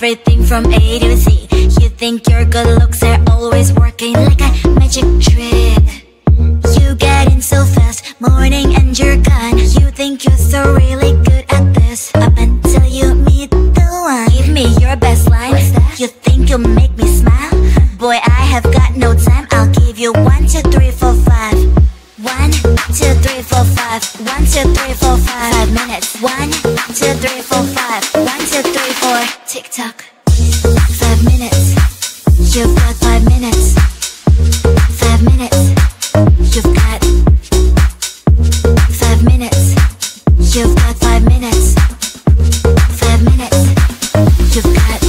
everything from A to Z. You think your good looks are always working like a magic trick. You get in so fast, morning and you're gone. You think you're so really good at this, up until you meet the one. Give me your best line. You think you'll make me smile? Boy, I have got no time. I'll give you 1, 2, 3, 4, 5. 1, 2, 3, 4, 5. 1, 2, 3, 4, 5. 5 minutes. 1, 2, 3, 4, 5. 1, 2, 3, 4. Tick tock. 5 minutes. You've got 5 minutes. 5 minutes. You've got 5 minutes. You've got 5 minutes. 5 minutes. You've got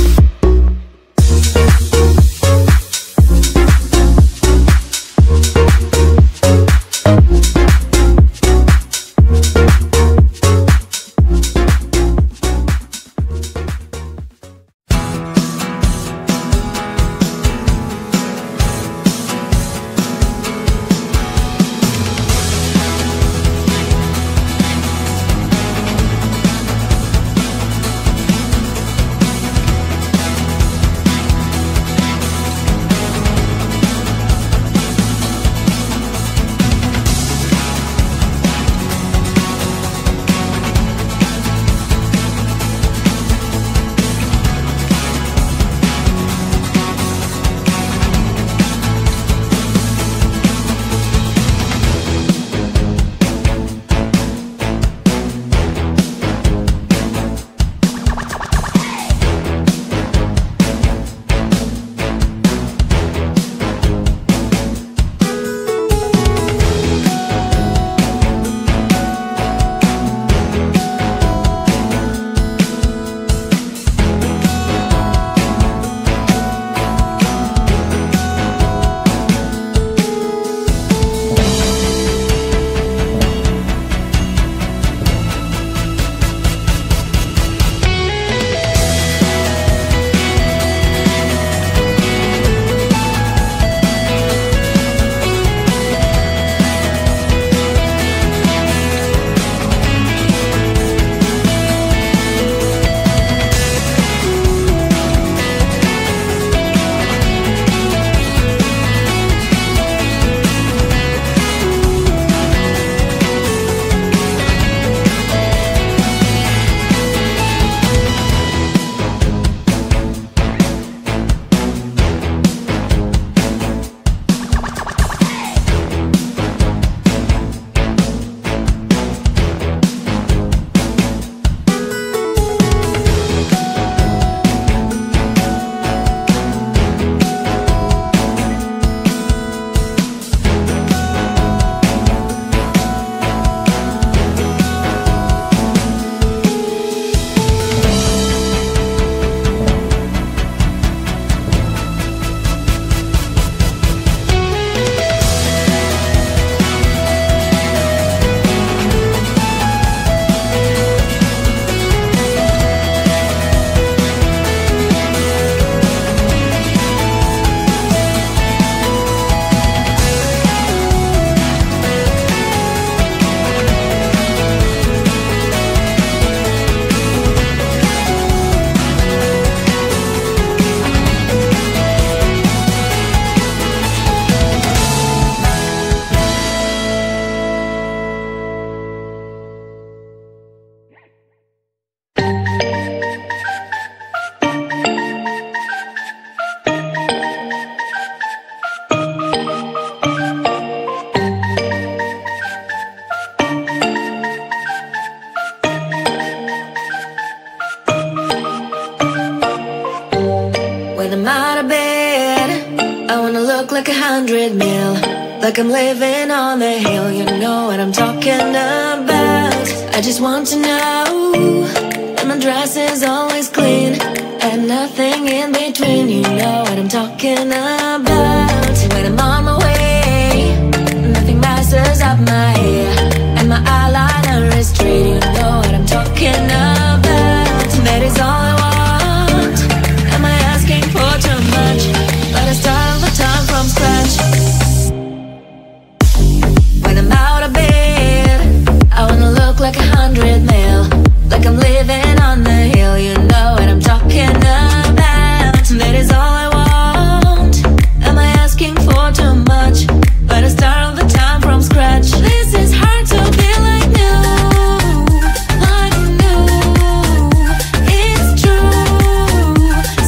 When I'm out of bed, I wanna look like 100 mil, like I'm living on the hill. You know what I'm talking about. I just want to know that my dress is always clean and nothing in between. You know what I'm talking about. When I'm on my way, nothing messes up my hair, and my eyeliner is straight. You know what I'm talking about. That is all I want. Am I asking for too much? But I start all the time from scratch. When I'm out of bed, I wanna look like 100 mil, like I'm living on the hill. You know what I'm talking about. That is all I want. Am I asking for too much? But I start all the time from scratch. This is hard to be like new, like new. It's true,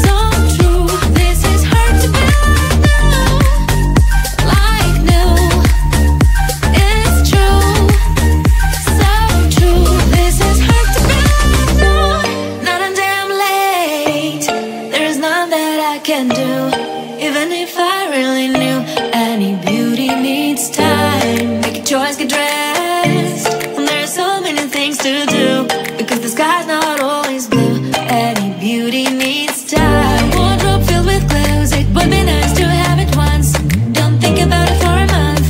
so true. This is hard to be like new, it's true, so true. This is hard to be like new. Not a damn late. There is none that I can do, even if I really knew. Any beauty needs time. Make a choice, get dressed, and there are so many things to do, because the sky's not always blue. Any beauty needs time. Wardrobe filled with clothes, it would be nice to have it once. Don't think about it for a month.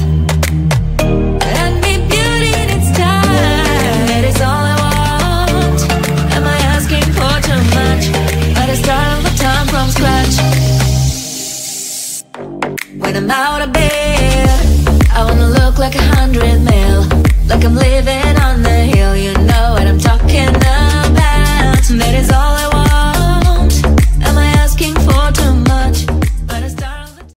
Any beauty needs time. That is all I want. Am I asking for too much? But I start all the time from scratch. When I'm out of bed, I wanna look like 100 mil, like I'm living on the hill.